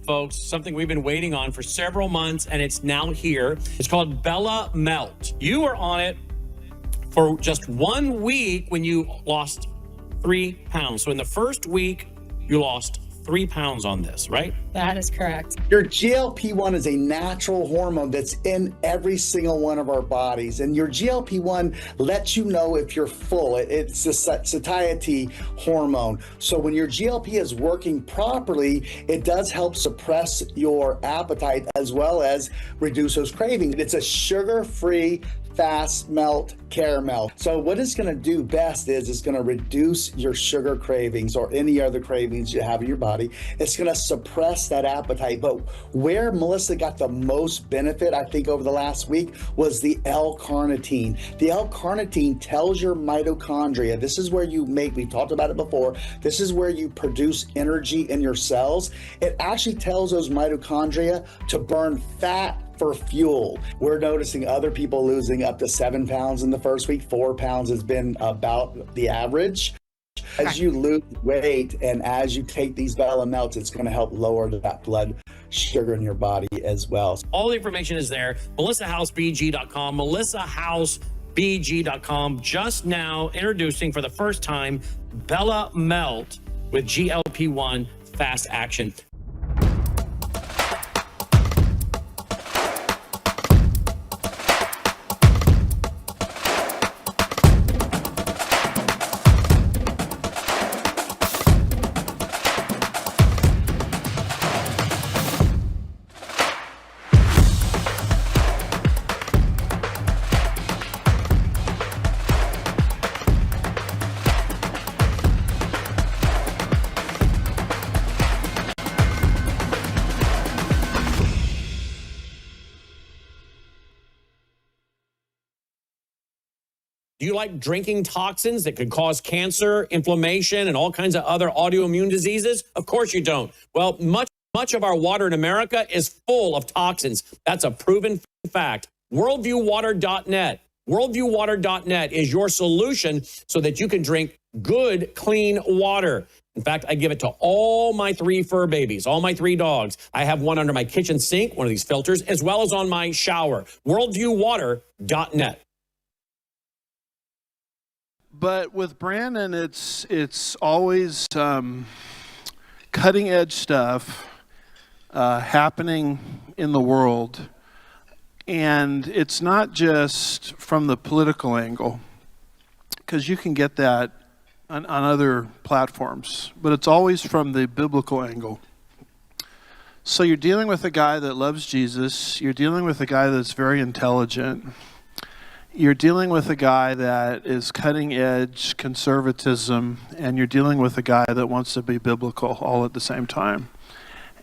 folks, something we've been waiting on for several months, and it's now here. It's called Bella Melt. You were on it for just 1 week when you lost 3 pounds. So in the first week, you lost 3 pounds on this, right? That is correct. Your GLP-1 is a natural hormone that's in every single one of our bodies. And your GLP-1 lets you know if you're full. It's a satiety hormone. So when your GLP is working properly, it does help suppress your appetite as well as reduce those cravings. It's a sugar-free fast melt caramel. So what it's going to do best is it's going to reduce your sugar cravings or any other cravings you have in your body. It's going to suppress that appetite. But where Melissa got the most benefit, I think, over the last week was the L-carnitine. The L-carnitine tells your mitochondria, this is where you make, we talked about it before, this is where you produce energy in your cells. It actually tells those mitochondria to burn fat for fuel. We're noticing other people losing up to 7 pounds in the first week. 4 pounds has been about the average. As you lose weight and as you take these Bella Melts, it's going to help lower that blood sugar in your body as well. All the information is there. MelissaHouseBG.com, MelissaHouseBG.com. Just now introducing for the first time Bella Melt with GLP-1 fast action. Do you like drinking toxins that could cause cancer, inflammation, and all kinds of other autoimmune diseases? Of course you don't. Well, much of our water in America is full of toxins. That's a proven fact. WorldviewWater.net. WorldviewWater.net is your solution so that you can drink good, clean water. In fact, I give it to all my 3 fur babies, all my 3 dogs. I have one under my kitchen sink, one of these filters, as well as on my shower. WorldviewWater.net. But with Brandon, it's always cutting edge stuff happening in the world, and it's not just from the political angle, because you can get that on other platforms, but it's always from the biblical angle. So you're dealing with a guy that loves Jesus, you're dealing with a guy that's very intelligent, you're dealing with a guy that is cutting edge conservatism, and you're dealing with a guy that wants to be biblical all at the same time.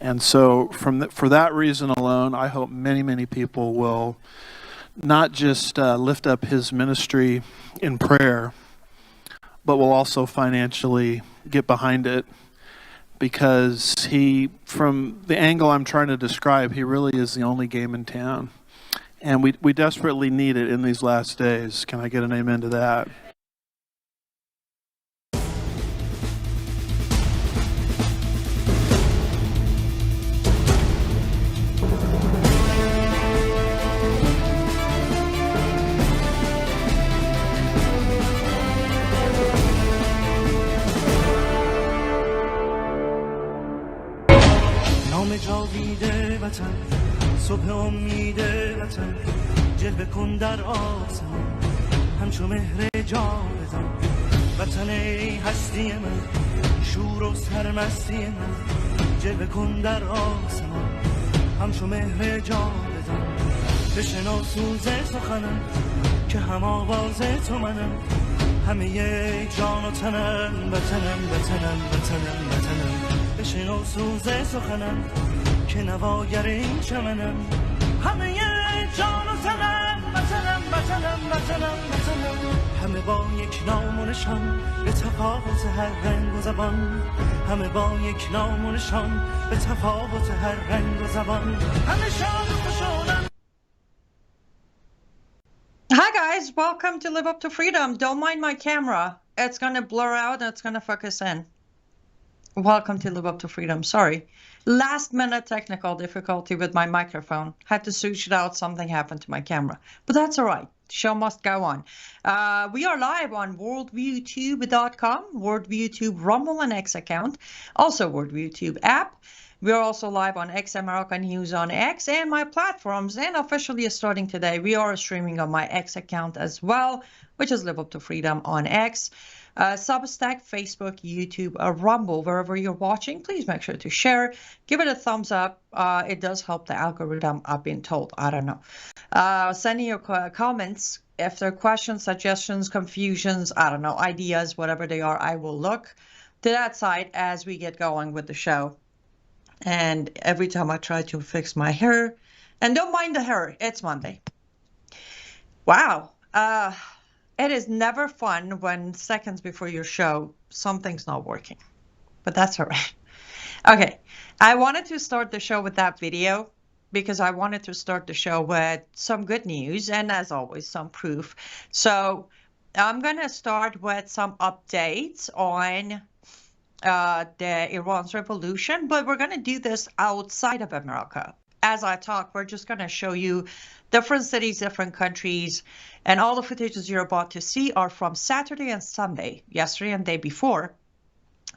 And so for that reason alone, I hope many, many people will not just lift up his ministry in prayer, but will also financially get behind it, because from the angle I'm trying to describe, he really is the only game in town. And we desperately need it in these last days. Can I get an amen to that? نام جاویده وطن صبح امید وطن جلوه کن در آسمان همچو مهر جاودان وطن ای هستی من شور و سرمستی من جلوه کن در آسمان همچو مهر جاودان بشنو سوز سخنم که هم آواز تو منم همه جان و تنم وطنم وطنم وطنم وطنم بشنو سوز سخنم که نواگر این چمنم همه جان و تنم وطنم وطنم وطنم وطنم همه با یک نام و نشان به تفاوت هر رنگ و زبان همه با یک نام و نشان به تفاوت هر رنگ و زبان همه شاد و خوشحالم. Hi guys, welcome to Live Up to Freedom. Don't mind my camera. It's going to blur out and it's going to focus in. Welcome to Live Up to Freedom. Sorry. Last minute technical difficulty with my microphone. Had to switch it out. Something happened to my camera. But that's all right. Show must go on. We are live on worldviewtube.com, worldviewtube Rumble and X account, also worldviewtube app. We are also live on X America News on X and my platforms. And officially starting today, we are streaming on my X account as well, which is Live Up to Freedom on X. Substack, Facebook, YouTube, Rumble, wherever you're watching, please make sure to share. Give it a thumbs up. It does help the algorithm, I've been told. I don't know. Send in your comments. If there are questions, suggestions, confusions, I don't know, ideas, whatever they are, I will look to that side as we get going with the show. And every time I try to fix my hair, and don't mind the hair, it's Monday. Wow. It is never fun when seconds before your show, something's not working, but that's all right. Okay, I wanted to start the show with that video because I wanted to start the show with some good news and, as always, some proof. So I'm going to start with some updates on the Iran's revolution, but we're going to do this outside of America. As I talk, we're just going to show you different cities, different countries, and all the footages you're about to see are from Saturday and Sunday, yesterday and day before,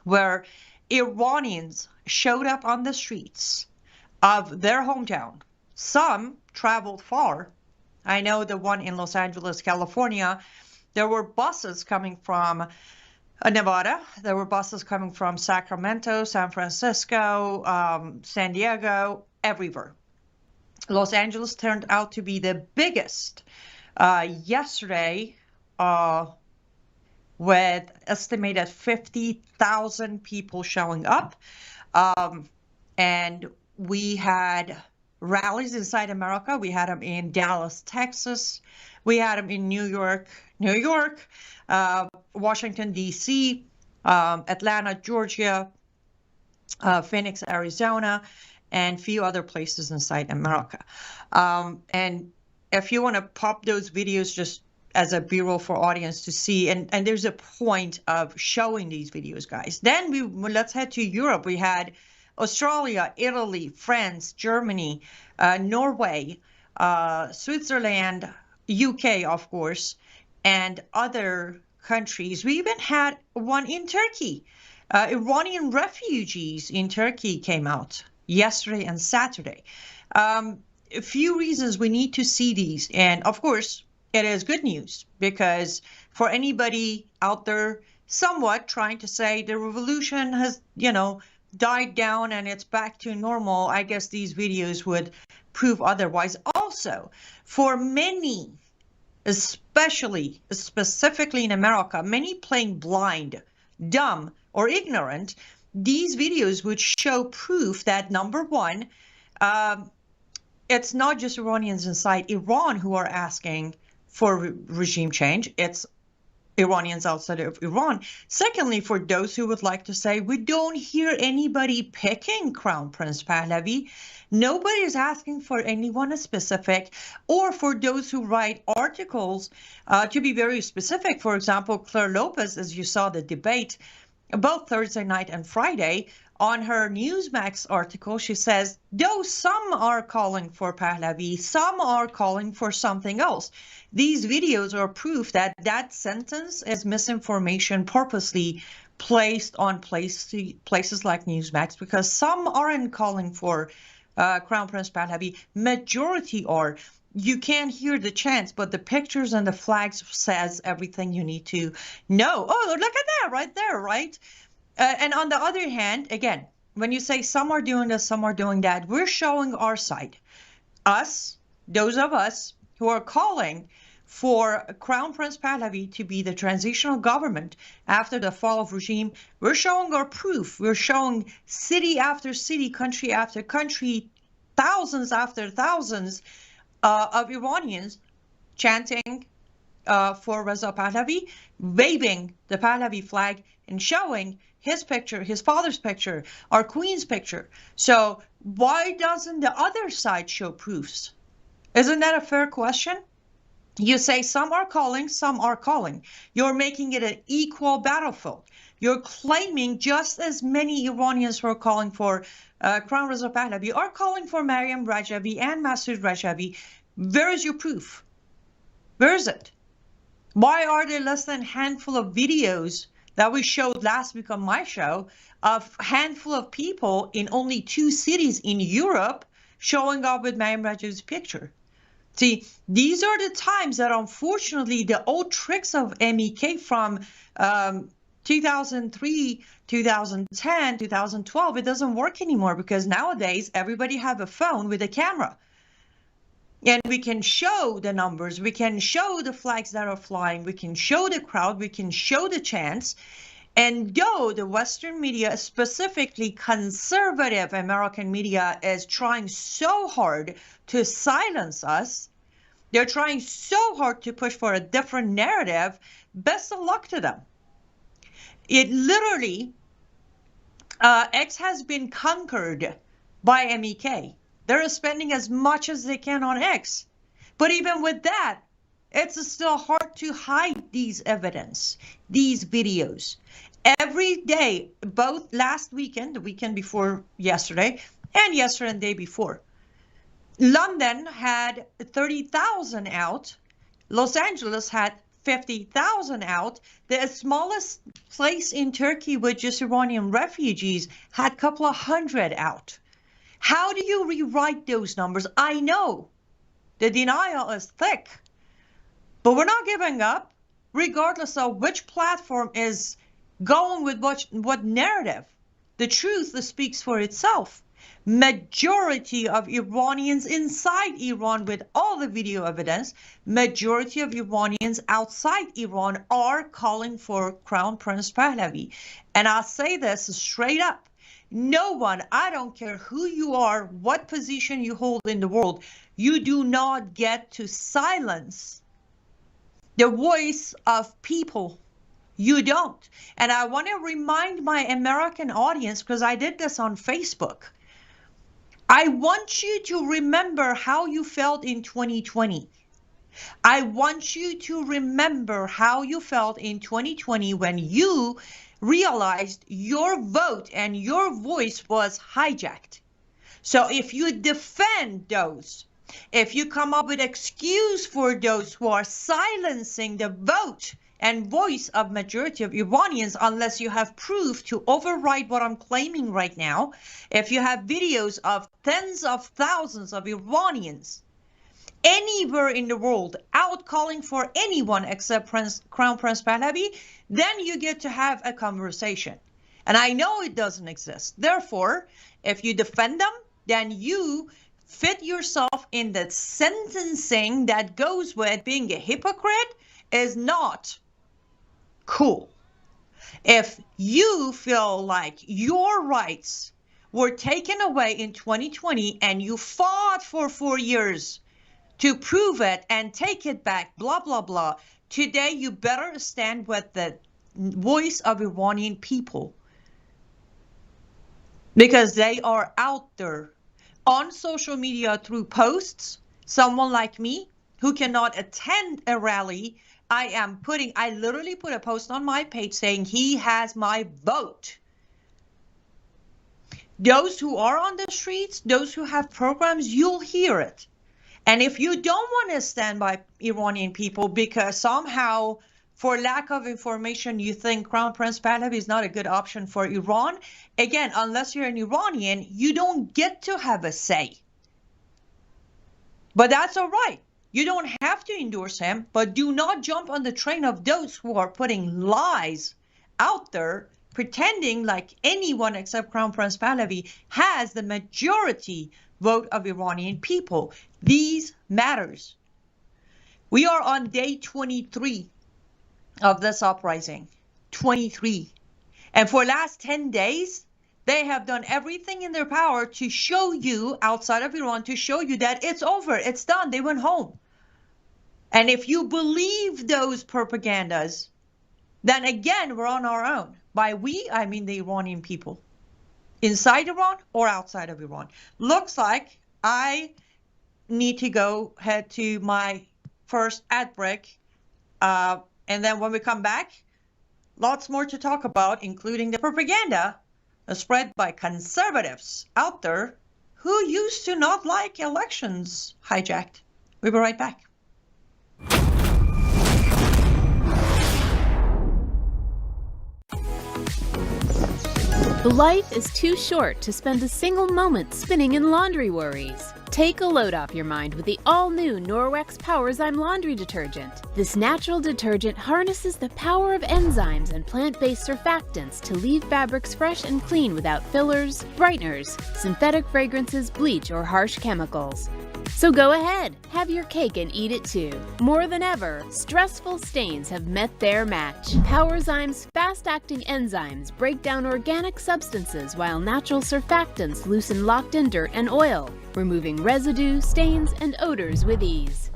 where Iranians showed up on the streets of their hometown. Some traveled far. I know the one in Los Angeles, California, there were buses coming from Nevada. There were buses coming from Sacramento, San Francisco, San Diego, everywhere. Los Angeles turned out to be the biggest yesterday, with estimated 50,000 people showing up. And we had rallies inside America. We had them in Dallas, Texas. We had them in New York, Washington, D.C., Atlanta, Georgia, Phoenix, Arizona, and a few other places inside America. And if you want to pop those videos just as a B-roll for audience to see, and there's a point of showing these videos, guys. Then let's head to Europe. We had Australia, Italy, France, Germany, Norway, Switzerland, UK, of course, and other countries. We even had one in Turkey. Iranian refugees in Turkey came out yesterday and Saturday. A few reasons we need to see these. And of course, it is good news because for anybody out there somewhat trying to say the revolution has, died down and it's back to normal, I guess these videos would prove otherwise. Also, for many, specifically in America, many playing blind, dumb, or ignorant, these videos would show proof that, number one, it's not just Iranians inside Iran who are asking for regime change. It's Iranians outside of Iran. Secondly, for those who would like to say, we don't hear anybody picking Crown Prince Pahlavi. Nobody is asking for anyone specific, or for those who write articles, to be very specific. For example, Claire Lopez, as you saw the debate, both Thursday night and Friday, on her Newsmax article, she says, though some are calling for Pahlavi, some are calling for something else. These videos are proof that that sentence is misinformation purposely placed on places like Newsmax, because some aren't calling for Crown Prince Pahlavi. Majority are. You can't hear the chants, but the pictures and the flags says everything you need to know. Oh, look at that right there, right? And on the other hand, again, when you say some are doing this, some are doing that, we're showing our side. Us, those of us who are calling for Crown Prince Pahlavi to be the transitional government after the fall of regime, we're showing our proof. We're showing city after city, country after country, thousands after thousands of Iranians chanting for Reza Pahlavi, waving the Pahlavi flag, and showing his picture, his father's picture, our queen's picture. So why doesn't the other side show proofs? Isn't that a fair question? You say some are calling, some are calling. You're making it an equal battlefield. You're claiming just as many Iranians who are calling for Crown Reza Pahlavi are calling for Maryam Rajavi and Masoud Rajavi. Where is your proof? Where is it? Why are there less than a handful of videos that we showed last week on my show of a handful of people in only 2 cities in Europe showing up with Maryam Rajavi's picture? See, these are the times that unfortunately the old tricks of MEK from 2003, 2010, 2012, it doesn't work anymore, because nowadays everybody have a phone with a camera. And we can show the numbers, we can show the flags that are flying, we can show the crowd, we can show the chants. And though the Western media, specifically conservative American media, is trying so hard to silence us, they're trying so hard to push for a different narrative, best of luck to them. It literally, X has been conquered by MEK. They're spending as much as they can on X. But even with that, it's still hard to hide these evidence, these videos. Every day, both last weekend, the weekend before yesterday, and yesterday and the day before, London had 30,000 out. Los Angeles had 50,000 out. The smallest place in Turkey with just Iranian refugees had a couple of hundred out. How do you rewrite those numbers? I know the denial is thick, but we're not giving up, regardless of which platform is going with what narrative. The truth speaks for itself. Majority of Iranians inside Iran, with all the video evidence, majority of Iranians outside Iran are calling for Crown Prince Pahlavi. And I'll say this straight up. No one, I don't care who you are, what position you hold in the world, you do not get to silence the voice of people. You don't. And I want to remind my American audience, because I did this on Facebook. I want you to remember how you felt in 2020. I want you to remember how you felt in 2020 when you realized your vote and your voice was hijacked. So if you defend those, if you come up with excuse for those who are silencing the vote and voice of majority of Iranians, unless you have proof to override what I'm claiming right now, if you have videos of tens of thousands of Iranians anywhere in the world out calling for anyone except Crown Prince Pahlavi, then you get to have a conversation. And I know it doesn't exist. Therefore, if you defend them, then you fit yourself in the sentencing that goes with being a hypocrite is not cool. If you feel like your rights were taken away in 2020 and you fought for 4 years to prove it and take it back, blah, blah, blah, today you better stand with the voice of Iranian people, because they are out there on social media through posts. Someone like me who cannot attend a rally, I literally put a post on my page saying he has my vote. Those who are on the streets, those who have programs, you'll hear it. And if you don't want to stand by Iranian people because somehow, for lack of information, you think Crown Prince Pahlavi is not a good option for Iran, again, unless you're an Iranian, you don't get to have a say. But that's all right. You don't have to endorse him, but do not jump on the train of those who are putting lies out there, pretending like anyone except Crown Prince Pahlavi has the majority vote of Iranian people. These matters. We are on day 23 of this uprising. 23. And for the last 10 days, they have done everything in their power to show you, outside of Iran, to show you that it's over, it's done, they went home. And if you believe those propagandas, then again, we're on our own. By we, I mean the Iranian people. Inside Iran or outside of Iran. Looks like I need to go head to my first ad break. And then when we come back, lots more to talk about, including the propaganda spread by conservatives out there who used to not like elections hijacked. We'll be right back. Life is too short to spend a single moment spinning in laundry worries. Take a load off your mind with the all-new Norwex Powerzyme laundry detergent. This natural detergent harnesses the power of enzymes and plant-based surfactants to leave fabrics fresh and clean without fillers, brighteners, synthetic fragrances, bleach, or harsh chemicals. So go ahead, have your cake and eat it too. More than ever, stressful stains have met their match. Powerzyme's fast-acting enzymes break down organic substances while natural surfactants loosen locked-in dirt and oil, removing residue, stains, and odors with ease.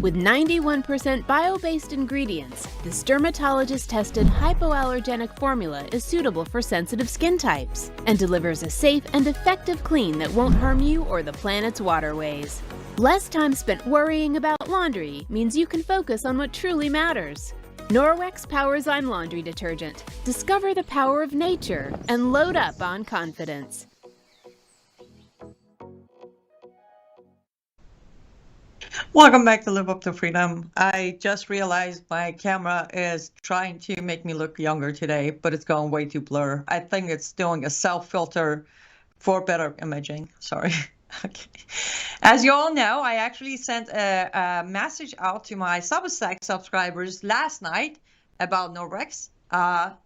With 91% bio-based ingredients, this dermatologist-tested hypoallergenic formula is suitable for sensitive skin types and delivers a safe and effective clean that won't harm you or the planet's waterways. Less time spent worrying about laundry means you can focus on what truly matters. Norwex Powerzyme Laundry Detergent. Discover the power of nature and load up on confidence. Welcome back to Live Up to Freedom. I just realized my camera is trying to make me look younger today, but it's going way too blur. I think it's doing a self-filter for better imaging. Sorry. Okay. As you all know, I actually sent a message out to my Substack subscribers last night about Norwex. I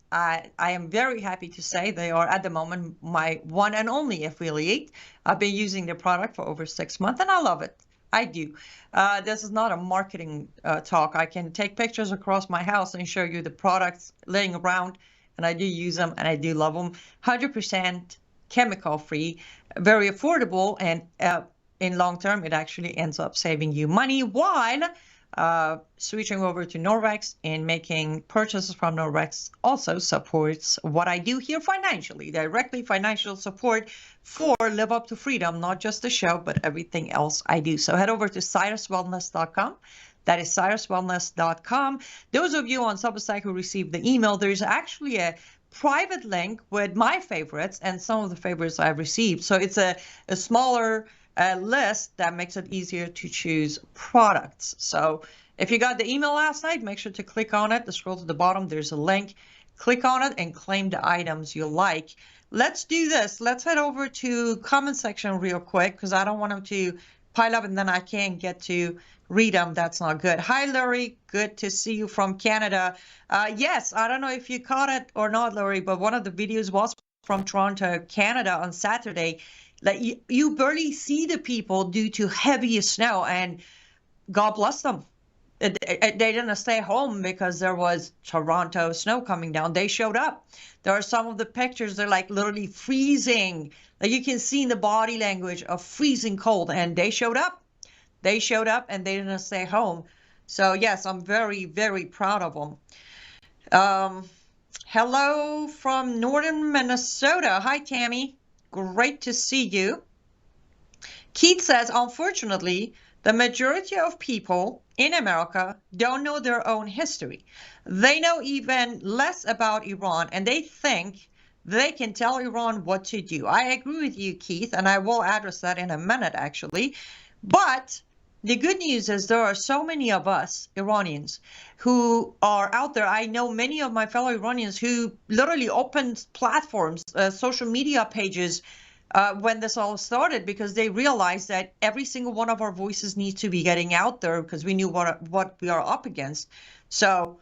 am very happy to say they are at the moment my one and only affiliate. I've been using their product for over 6 months and I love it. I do. This is not a marketing talk. I can take pictures across my house and show you the products laying around, and I do use them and I do love them. 100% chemical free, very affordable, and in long term it actually ends up saving you money while switching over to Norwex and making purchases from Norwex also supports what I do here financially, directly financial support for Live Up to Freedom, not just the show, but everything else I do. So head over to cyruswellness.com. That is cyruswellness.com. Those of you on Substack who received the email, there's actually a private link with my favorites and some of the favorites I've received. So it's a smaller list that makes it easier to choose products. So if you got the email last night, make sure to click on it. Scroll to the bottom. There's a link. Click on it and claim the items you like. Let's do this. Let's head over to comment section real quick because I don't want them to pile up and then I can't get to read them. That's not good. Hi, Larry. Good to see you from Canada. Yes, I don't know if you caught it or not, Larry, but one of the videos was from Toronto, Canada on Saturday. Like you barely see the people due to heavy snow, and God bless them. They didn't stay home because there was Toronto snow coming down. They showed up. There are some of the pictures, they're like literally freezing. Like you can see in the body language of freezing cold, and they showed up. They showed up and they didn't stay home. So yes, I'm very, very proud of them. Hello from northern Minnesota. Hi, Tammy. Great to see you. Keith says, unfortunately, the majority of people in America don't know their own history. They know even less about Iran, and they think they can tell Iran what to do. I agree with you, Keith, and I will address that in a minute, actually. But the good news is there are so many of us Iranians who are out there. I know many of my fellow Iranians who literally opened platforms, social media pages when this all started because they realized that every single one of our voices needs to be getting out there because we knew what we are up against. So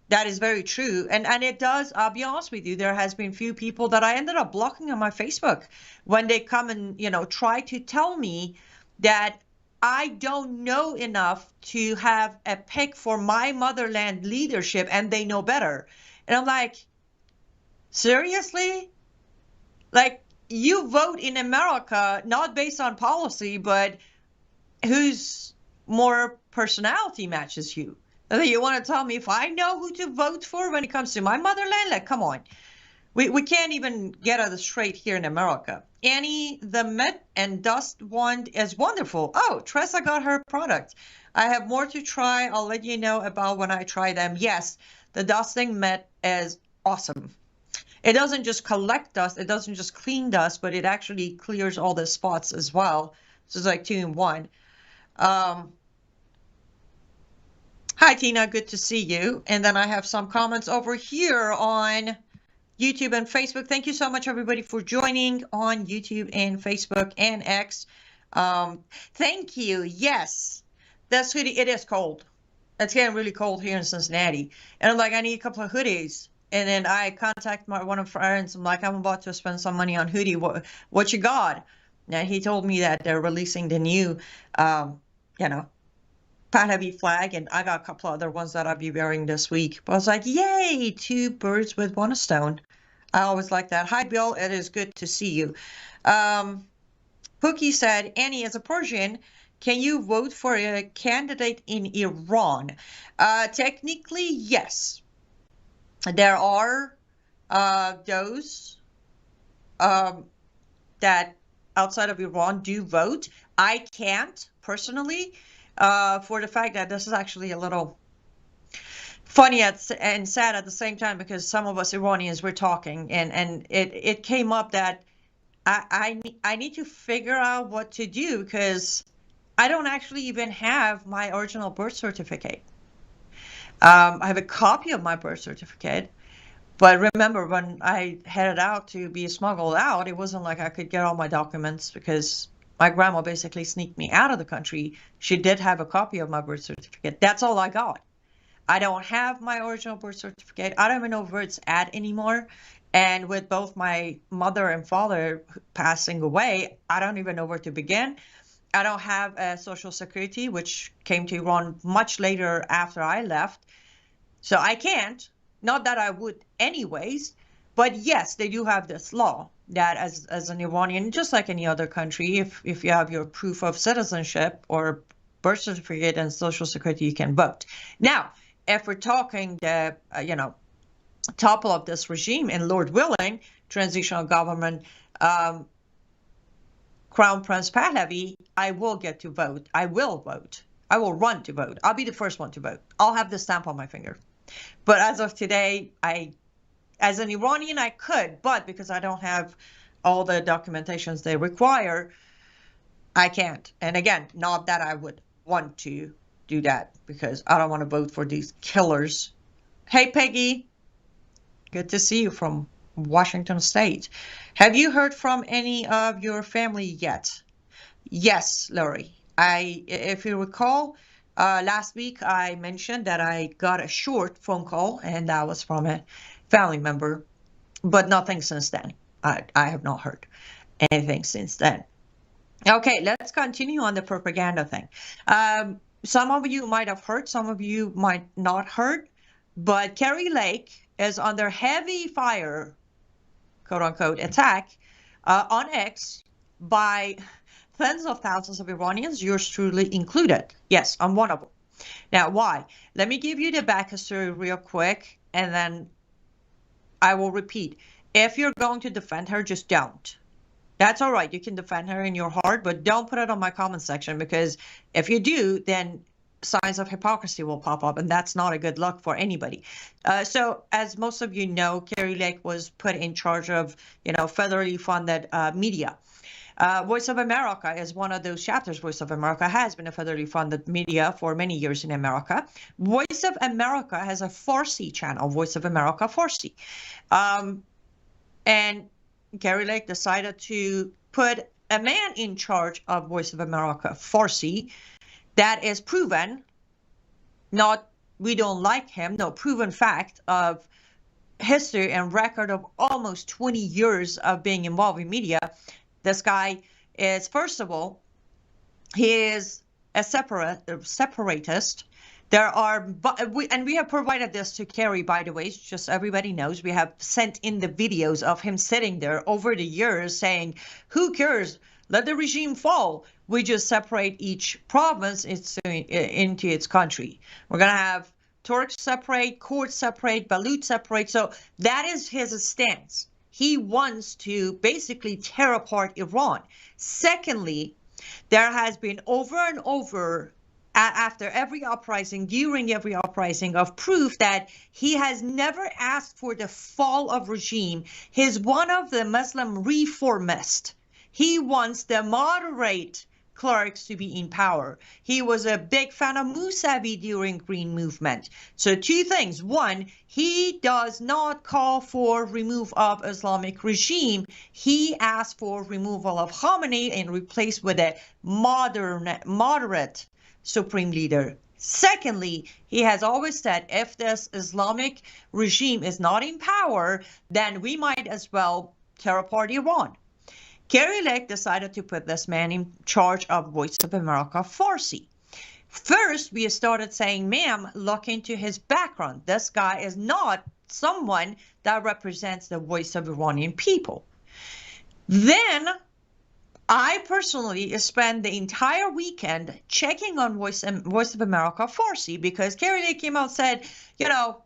that is very true. And it does, I'll be honest with you, there has been few people that I ended up blocking on my Facebook when they come and, try to tell me that I don't know enough to have a pick for my motherland leadership and they know better. And I'm like, seriously? Like, you vote in America not based on policy, but whose more personality matches you. You want to tell me if I know who to vote for when it comes to my motherland? Like, come on. we can't even get it straight here in America. Annie, the Met and Dust wand is wonderful. Oh, Tressa got her product. I have more to try. I'll let you know about when I try them. Yes, the dusting Met is awesome. It doesn't just collect dust, it doesn't just clean dust, but it actually clears all the spots as well. So it's like 2 in 1. Hi, Tina, good to see you. And then I have some comments over here on YouTube and Facebook. Thank you so much, everybody, for joining on YouTube and Facebook and X. Thank you. Yes, that's hoodie. It is cold. It's getting really cold here in Cincinnati. And I'm like, I need a couple of hoodies. And then I contact one of my friends. I'm like, I'm about to spend some money on hoodie. What you got? And he told me that they're releasing the new, Pahlavi flag, and I got a couple other ones that I'll be wearing this week. But I was like, yay, 2 birds with 1 stone. I always like that. Hi, Bill. It is good to see you. Pookie said, Annie, as a Persian, can you vote for a candidate in Iran? Technically, yes. There are those that outside of Iran do vote. I can't personally, for the fact that this is actually a little funny and sad at the same time, because some of us Iranians were talking, and it came up that I need to figure out what to do, because I don't actually even have my original birth certificate. I have a copy of my birth certificate, but remember when I headed out to be smuggled out, it wasn't like I could get all my documents because my grandma basically sneaked me out of the country. She did have a copy of my birth certificate. That's all I got. I don't have my original birth certificate. I don't even know where it's at anymore. And with both my mother and father passing away, I don't even know where to begin. I don't have a social security, which came to Iran much later after I left. So I can't, not that I would anyways, but yes, they do have this law that as an Iranian, just like any other country, if you have your proof of citizenship or birth certificate and social security, you can vote. Now, if we're talking the, topple of this regime and Lord willing, transitional government, Crown Prince Pahlavi, I will get to vote. I will vote. I will run to vote. I'll be the first one to vote. I'll have the stamp on my finger. But as of today, as an Iranian, I could, but because I don't have all the documentations they require, I can't. And again, not that I would want to do that, because I don't want to vote for these killers. Hey, Peggy. Good to see you from Washington State. Have you heard from any of your family yet? Yes, Lori. If you recall, last week I mentioned that I got a short phone call, and that was from a family member, but nothing since then. I have not heard anything since then. Okay, let's continue on the propaganda thing. Some of you might have heard, some of you might not heard, but Kerry Lake is under heavy fire, quote unquote, attack on X by tens of thousands of Iranians, yours truly included. Yes, I'm one of them. Now, why? Let me give you the backstory real quick, and then I will repeat. If you're going to defend her, just don't. That's all right. You can defend her in your heart, but don't put it on my comment section, because if you do, then signs of hypocrisy will pop up, and that's not a good look for anybody. So as most of you know, Kerry Lake was put in charge of, federally funded media. Voice of America is one of those chapters. Voice of America has been a federally funded media for many years in America. Voice of America has a Farsi channel, Voice of America Farsi. And Kerry Lake decided to put a man in charge of Voice of America Farsi that is proven, not we don't like him, no, proven fact of history and record of almost 20 years of being involved in media. This guy is, first of all, he is a separatist. There are, and we have provided this to Kerry, by the way, just so everybody knows. We have sent in the videos of him sitting there over the years saying, who cares? Let the regime fall. We just separate each province into its country. We're going to have Turks separate, Kurds separate, Balut separate. So that is his stance. He wants to basically tear apart Iran. Secondly, there has been over and over after every uprising, during every uprising, of proof that he has never asked for the fall of regime. He's one of the Muslim reformists. He wants the moderate clerics to be in power. He was a big fan of Mousavi during Green Movement. So two things. One, he does not call for remove of Islamic regime. He asked for removal of Khamenei and replaced with a moderate supreme leader. Secondly, he has always said if this Islamic regime is not in power, then we might as well tear apart Iran. Kerry Lake decided to put this man in charge of Voice of America Farsi. First, we started saying, ma'am, look into his background. This guy is not someone that represents the voice of Iranian people. Then, I personally spent the entire weekend checking on Voice of America Farsi because Kerry Lake came out and said, you know,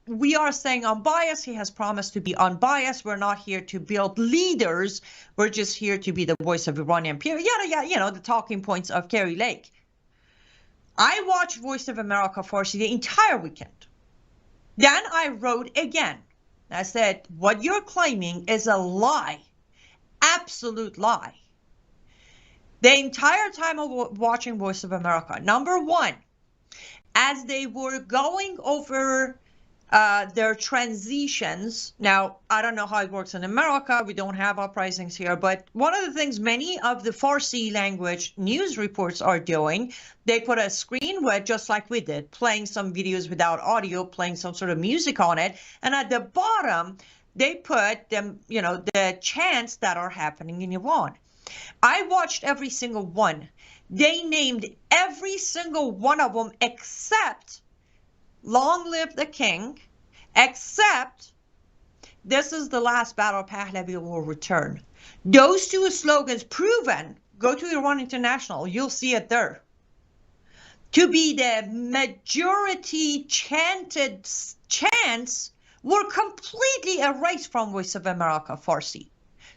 we are saying unbiased. He has promised to be unbiased. We're not here to build leaders. We're just here to be the voice of Iranian people. Yeah, you know, the talking points of Kerry Lake. I watched Voice of America Farsi the entire weekend. Then I wrote again. I said, what you're claiming is a lie. Absolute lie. The entire time of watching Voice of America, number one, as they were going over their transitions. Now, I don't know how it works in America. We don't have uprisings here. But one of the things many of the Farsi language news reports are doing, they put a screen with, just like we did, playing some videos without audio, playing some sort of music on it. And at the bottom, they put them, you know, the chants that are happening in Iran. I watched every single one. They named every single one of them except long live the king, except this is the last battle, Pahlavi will return. Those two slogans proven, go to Iran International, you'll see it there, to be the majority chanted chants were completely erased from Voice of America Farsi.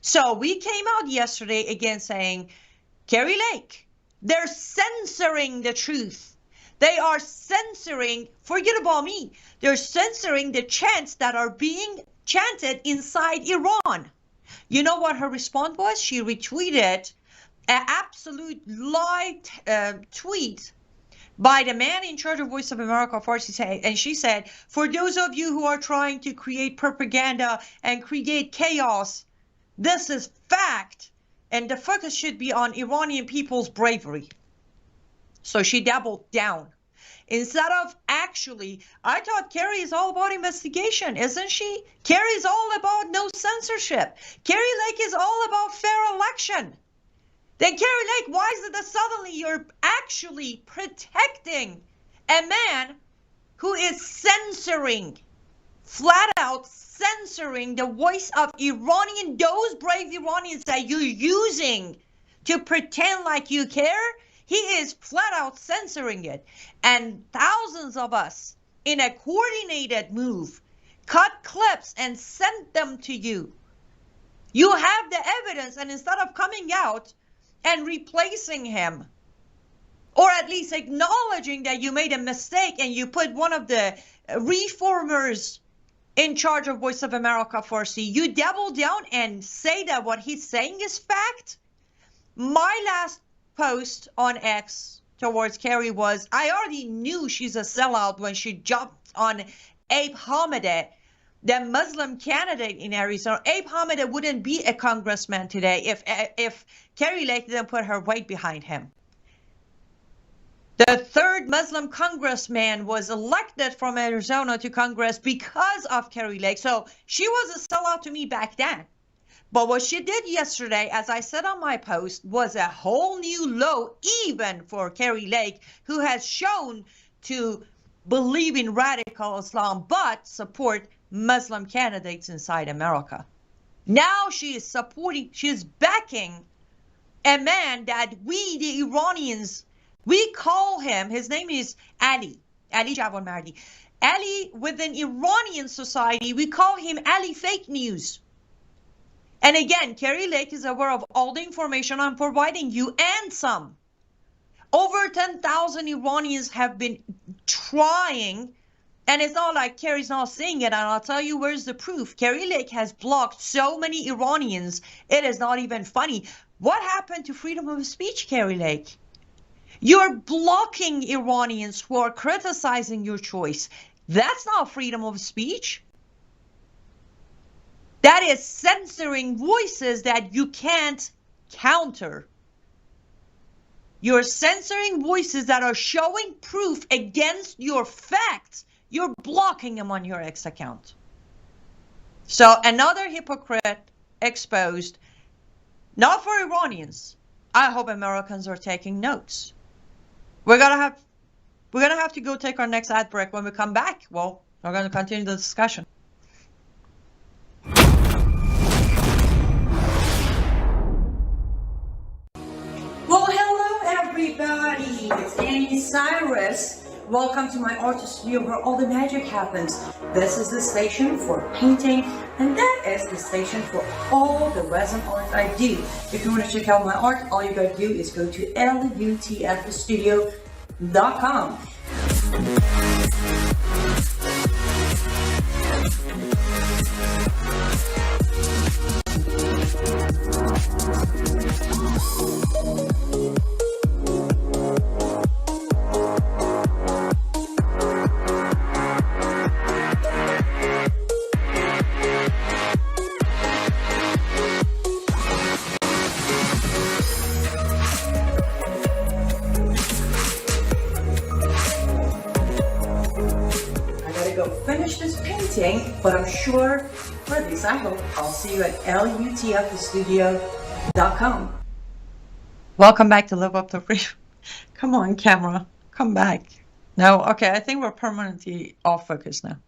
So we came out yesterday again saying, Kerry Lake, they're censoring the truth. They are censoring, forget about me, they're censoring the chants that are being chanted inside Iran. You know what her response was? She retweeted an absolute lie tweet by the man in charge of Voice of America Farsi, and she said, for those of you who are trying to create propaganda and create chaos, this is fact, and the focus should be on Iranian people's bravery. So she doubled down. Instead of actually, I thought Kerry is all about investigation, isn't she? Kerry is all about no censorship. Kerry Lake is all about fair election. Then Kerry Lake, why is it that suddenly you're actually protecting a man who is censoring, flat out censoring the voice of Iranian, those brave Iranians that you're using to pretend like you care? He is flat out censoring it. And thousands of us, in a coordinated move, cut clips and sent them to you. You have the evidence, and instead of coming out and replacing him, or at least acknowledging that you made a mistake and you put one of the reformers in charge of Voice of America Farsi, you double down and say that what he's saying is fact. My last post on X towards Kerry was, I already knew she's a sellout when she jumped on Abe Hamadeh, the Muslim candidate in Arizona. Abe Hamadeh wouldn't be a congressman today if Kerry Lake didn't put her weight behind him. The third Muslim congressman was elected from Arizona to Congress because of Kerry Lake. So she was a sellout to me back then. But what she did yesterday, as I said on my post, was a whole new low, even for Kerry Lake, who has shown to believe in radical Islam, but support Muslim candidates inside America. Now she is supporting, she is backing a man that we, the Iranians, we call him, his name is Ali. Ali Javanmardi. Ali, within Iranian society, we call him Ali Fake News. And again, Kerry Lake is aware of all the information I'm providing you and some. Over 10,000 Iranians have been trying, and it's not like Kerry's not saying it, and I'll tell you where's the proof. Kerry Lake has blocked so many Iranians, it is not even funny. What happened to freedom of speech, Kerry Lake? You're blocking Iranians who are criticizing your choice. That's not freedom of speech. That is censoring voices that you can't counter. You're censoring voices that are showing proof against your facts. You're blocking them on your X account. So another hypocrite exposed, not for Iranians. I hope Americans are taking notes. We're gonna have to go take our next ad break. When we come back, well, we're gonna continue the discussion. Well, hello everybody. It's Annie Cyrus. Welcome to my art studio where all the magic happens. This is the station for painting, and that is the station for all the resin art I do. If you want to check out my art, all you gotta do is go to lutfstudio.com. Finish this painting, but I'm sure, or at least I hope, I'll see you at lutfstudio.com. Welcome back to Live Up to Freedom. Come on, camera, come back. No, okay, I think we're permanently off focus now.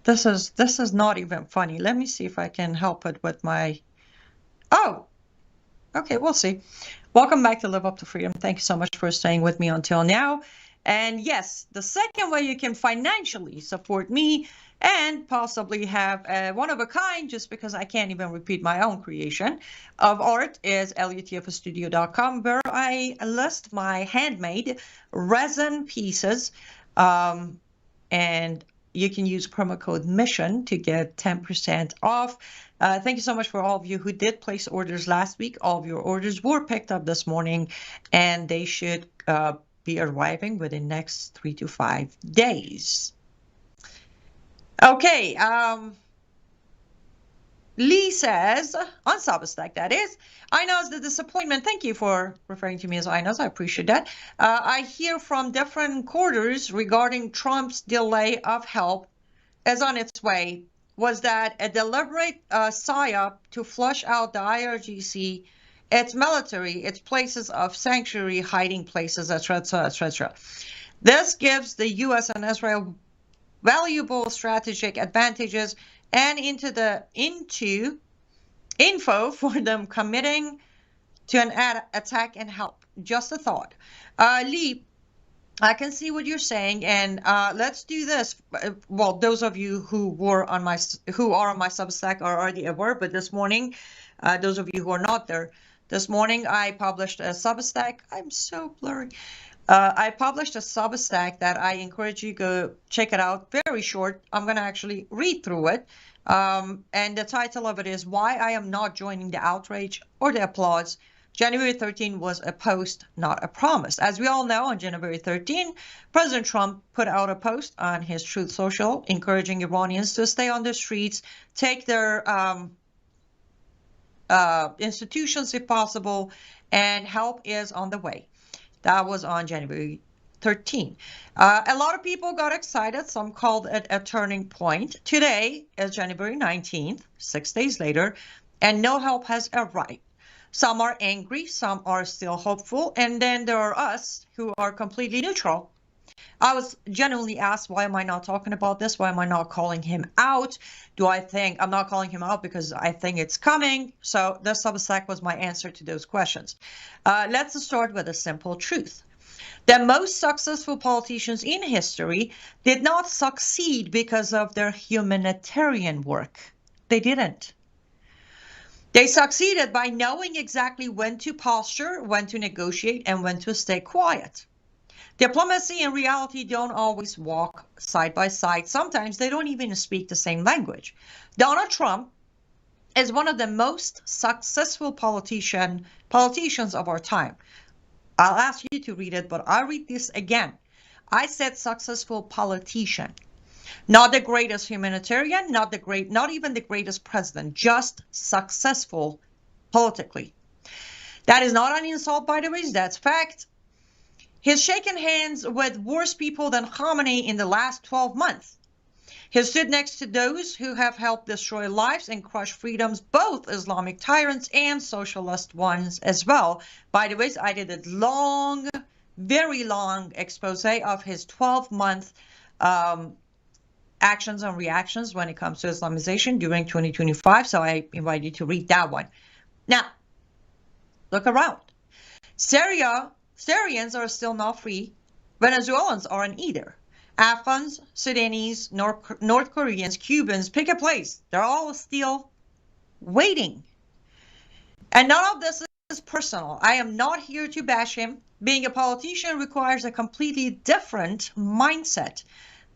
This is not even funny. Let me see if I can help it with my. Oh, okay, we'll see. Welcome back to Live Up to Freedom. Thank you so much for staying with me until now. And yes, the second way you can financially support me and possibly have a one-of-a-kind, just because I can't even repeat my own creation of art, is lutfstudio.com, where I list my handmade resin pieces. And you can use promo code MISSION to get 10% off. Thank you so much for all of you who did place orders last week. All of your orders were picked up this morning, and they should be arriving within the next 3 to 5 days. Okay, Lee says, on Substack that is, Inez the disappointment. Thank you for referring to me as Inez. I appreciate that. I hear from different quarters regarding Trump's delay of help is on its way. Was that a deliberate psyop to flush out the IRGC, its military, its places of sanctuary, hiding places, etc., etc. This gives the U.S. and Israel valuable strategic advantages and into info for them committing to an attack and help. Just a thought. Lee, I can see what you're saying, and let's do this. Well, those of you who are on my Substack are already aware, but this morning, those of you who are not there, this morning I published a Substack. I'm so blurry. I published a Substack that I encourage you to go check it out. Very short. I'm going to actually read through it. And the title of it is Why I Am Not Joining the Outrage or the Applause. January 13 was a post, not a promise. As we all know, on January 13, President Trump put out a post on his Truth Social encouraging Iranians to stay on the streets, take their institutions if possible, and help is on the way. That was on January 13. A lot of people got excited. Some called it a turning point. Today is January 19th, 6 days later, and no help has arrived. Some are angry, some are still hopeful, and then there are us who are completely neutral. I was genuinely asked, why am I not talking about this? Why am I not calling him out? I'm not calling him out because I think it's coming. So this Substack was my answer to those questions. Let's start with a simple truth. The most successful politicians in history did not succeed because of their humanitarian work. They didn't. They succeeded by knowing exactly when to posture, when to negotiate, and when to stay quiet. Diplomacy and reality don't always walk side by side. Sometimes they don't even speak the same language. Donald Trump is one of the most successful politicians of our time. I'll ask you to read it, but I'll read this again. I said successful politician. Not the greatest humanitarian, not even the greatest president, just successful politically. That is not an insult, by the way, that's fact. He's shaken hands with worse people than Khamenei in the last 12 months. He stood next to those who have helped destroy lives and crush freedoms, both Islamic tyrants and socialist ones as well. By the way, I did a long, very long expose of his 12-month actions and reactions when it comes to Islamization during 2025. So I invite you to read that one. Now, look around. Syrians are still not free. Venezuelans aren't either. Afghans, Sudanese, North Koreans, Cubans, pick a place. They're all still waiting. And none of this is personal. I am not here to bash him. Being a politician requires a completely different mindset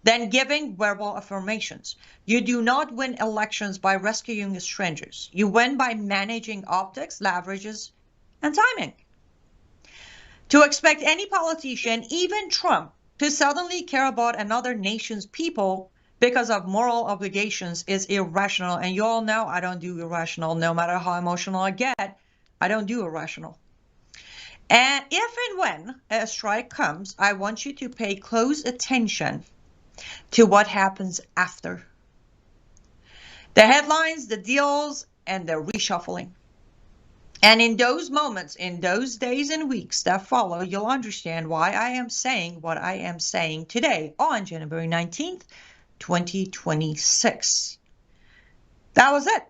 than giving verbal affirmations. You do not win elections by rescuing strangers. You win by managing optics, leverages, and timing. To expect any politician, even Trump, to suddenly care about another nation's people because of moral obligations is irrational. And you all know I don't do irrational. No matter how emotional I get, I don't do irrational. And if and when a strike comes, I want you to pay close attention to what happens after. The headlines, the deals, and the reshuffling. And in those moments, in those days and weeks that follow, you'll understand why I am saying what I am saying today on January 19th, 2026. That was it.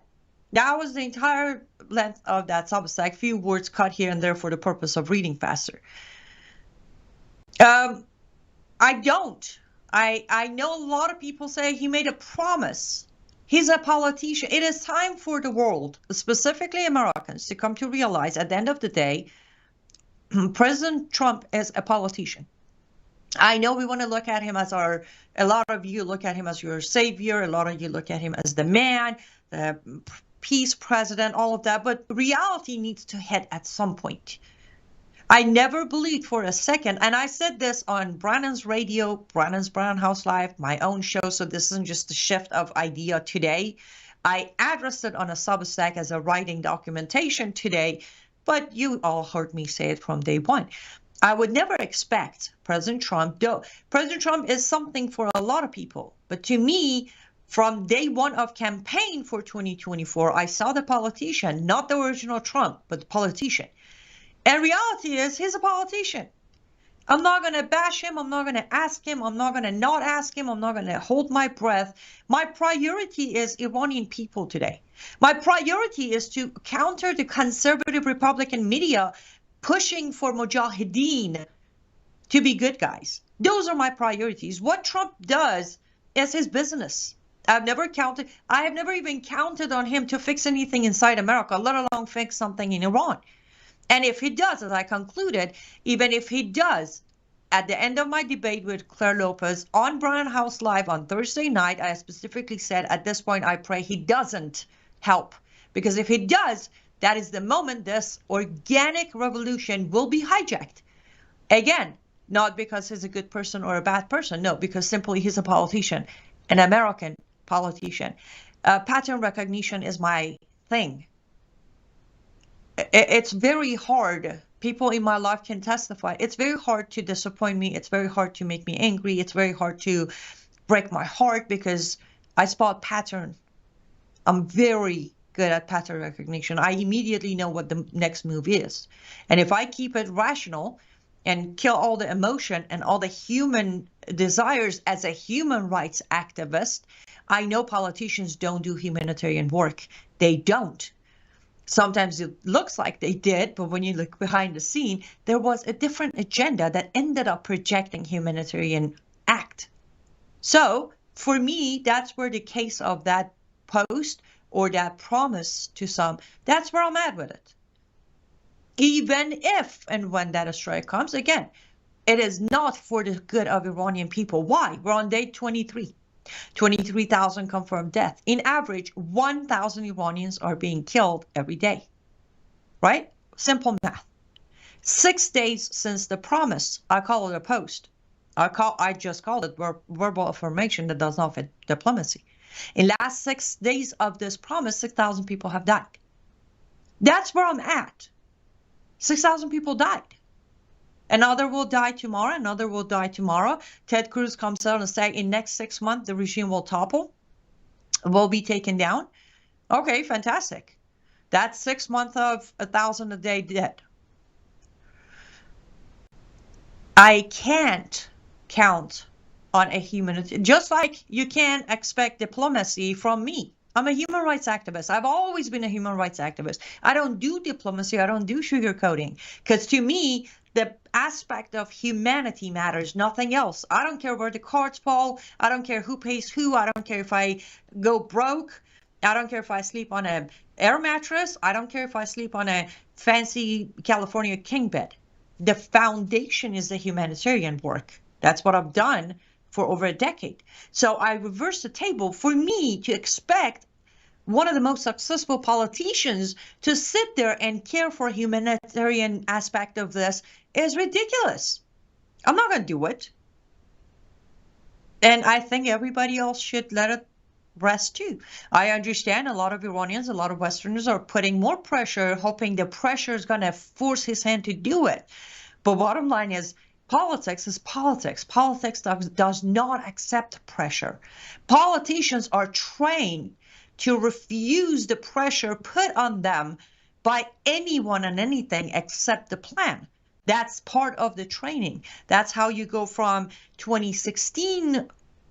That was the entire length of that Substack. Few words cut here and there for the purpose of reading faster. I know a lot of people say he made a promise. He's a politician. It is time for the world, specifically Americans, to come to realize at the end of the day, President Trump is a politician. I know we want to look at him as a lot of you look at him as your savior. A lot of you look at him as the man, the peace president, all of that. But reality needs to hit at some point. I never believed for a second, and I said this on Brannon's radio, Brannon's Brown House Live, my own show, so this isn't just a shift of idea today. I addressed it on a Substack as a writing documentation today, but you all heard me say it from day one. I would never expect President Trump, though. President Trump is something for a lot of people, but to me, from day one of campaign for 2024, I saw the politician, not the original Trump, but the politician. And reality is, he's a politician. I'm not going to bash him. I'm not going to ask him. I'm not going to not ask him. I'm not going to hold my breath. My priority is Iranian people today. My priority is to counter the conservative Republican media pushing for mujahideen to be good guys. Those are my priorities. What Trump does is his business. I have never even counted on him to fix anything inside America, let alone fix something in Iran. And if he does, as I concluded, even if he does, at the end of my debate with Claire Lopez on Brown House Live on Thursday night, I specifically said at this point, I pray he doesn't help. Because if he does, that is the moment this organic revolution will be hijacked. Again, not because he's a good person or a bad person. No, because simply he's a politician, an American politician. Pattern recognition is my thing. It's very hard. People in my life can testify. It's very hard to disappoint me. It's very hard to make me angry. It's very hard to break my heart because I spot pattern. I'm very good at pattern recognition. I immediately know what the next move is. And if I keep it rational and kill all the emotion and all the human desires as a human rights activist, I know politicians don't do humanitarian work. They don't. Sometimes it looks like they did, but when you look behind the scene, there was a different agenda that ended up projecting humanitarian act. So for me, that's where the case of that post or that promise to some, that's where I'm at with it. Even if and when that strike comes, again, it is not for the good of Iranian people. Why? We're on day 23. 23,000 confirmed death. In average, 1,000 Iranians are being killed every day. Right? Simple math. 6 days since the promise, I call it a post. I just called it verbal affirmation that does not fit diplomacy. In last 6 days of this promise, 6,000 people have died. That's where I'm at. 6,000 people died. Another will die tomorrow. Another will die tomorrow. Ted Cruz comes out and says in next 6 months, the regime will topple, will be taken down. Okay, fantastic. That's 6 months of 1,000 a day dead. I can't count on a humanitarian, just like you can't expect diplomacy from me. I'm a human rights activist. I've always been a human rights activist. I don't do diplomacy. I don't do sugarcoating. Because to me, the aspect of humanity matters, nothing else. I don't care where the cards fall. I don't care who pays who. I don't care if I go broke. I don't care if I sleep on an air mattress. I don't care if I sleep on a fancy California king bed. The foundation is the humanitarian work. That's what I've done for over a decade. So I reversed the table. For me to expect one of the most successful politicians to sit there and care for a humanitarian aspect of this is ridiculous. I'm not going to do it. And I think everybody else should let it rest too. I understand a lot of Iranians, a lot of Westerners are putting more pressure, hoping the pressure is going to force his hand to do it. But bottom line is, politics is politics. Politics does not accept pressure. Politicians are trained to refuse the pressure put on them by anyone and anything except the plan. That's part of the training. That's how you go from 2016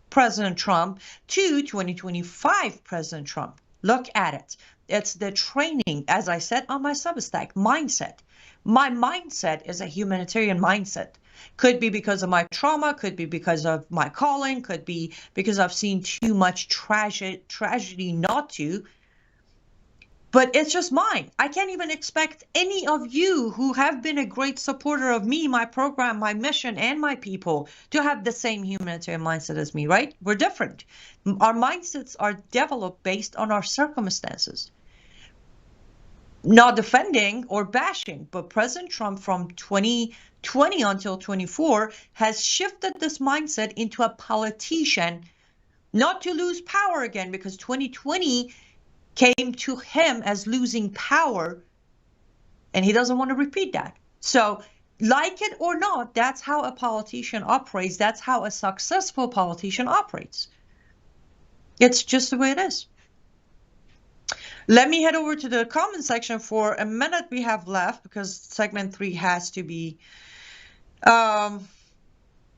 President Trump to 2025 President Trump. Look at it. It's the training, as I said on my Substack, mindset. My mindset is a humanitarian mindset. Could be because of my trauma, could be because of my calling, could be because I've seen too much tragedy not to. But it's just mine. I can't even expect any of you who have been a great supporter of me, my program, my mission, and my people to have the same humanitarian mindset as me, right? We're different. Our mindsets are developed based on our circumstances. Not defending or bashing, but President Trump from 2020 until 24 has shifted this mindset into a politician, not to lose power again, because 2020 came to him as losing power, and he doesn't want to repeat that. So, like it or not, that's how a politician operates. That's how a successful politician operates. It's just the way it is. Let me head over to the comment section for a minute we have left, because segment 3 has to be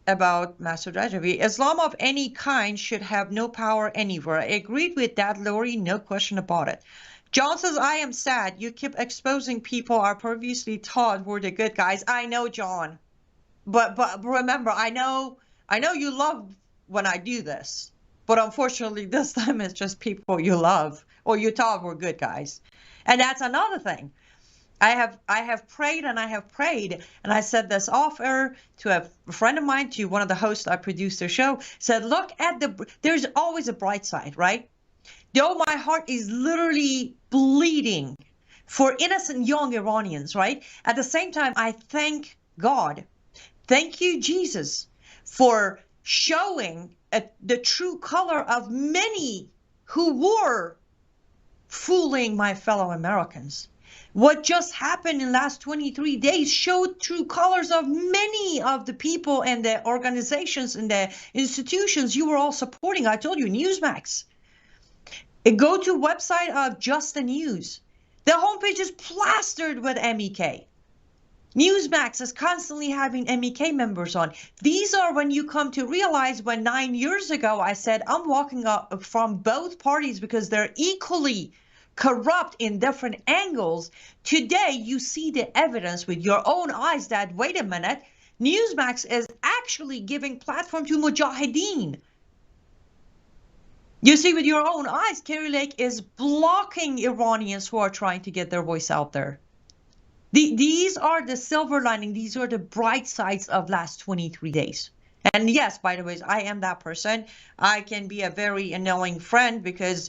about Masoud Rajavi. Islam of any kind should have no power anywhere. I agreed with that, Lori, no question about it. John says, I am sad. You keep exposing people I previously thought were the good guys. I know, John. But remember, I know you love when I do this. But unfortunately, this time it's just people you love or you thought were good guys. And that's another thing. I have prayed and I have prayed, and I said this off air to a friend of mine, to one of the hosts I produced their show, said, look at there's always a bright side, right? Though my heart is literally bleeding for innocent young Iranians, right? At the same time, I thank God, thank you, Jesus, for showing the true color of many who were fooling my fellow Americans. What just happened in the last 23 days showed true colors of many of the people and the organizations and the institutions you were all supporting. I told you, Newsmax. Go to website of Just the News. The homepage is plastered with MEK. Newsmax is constantly having MEK members on. These are when you come to realize when 9 years ago I said I'm walking up from both parties because they're equally corrupt in different angles. Today, you see the evidence with your own eyes that, wait a minute, Newsmax is actually giving platform to Mujahideen. You see with your own eyes, Kerry Lake is blocking Iranians who are trying to get their voice out there. These are the silver lining. These are the bright sides of last 23 days. And yes, by the way, I am that person. I can be a very annoying friend because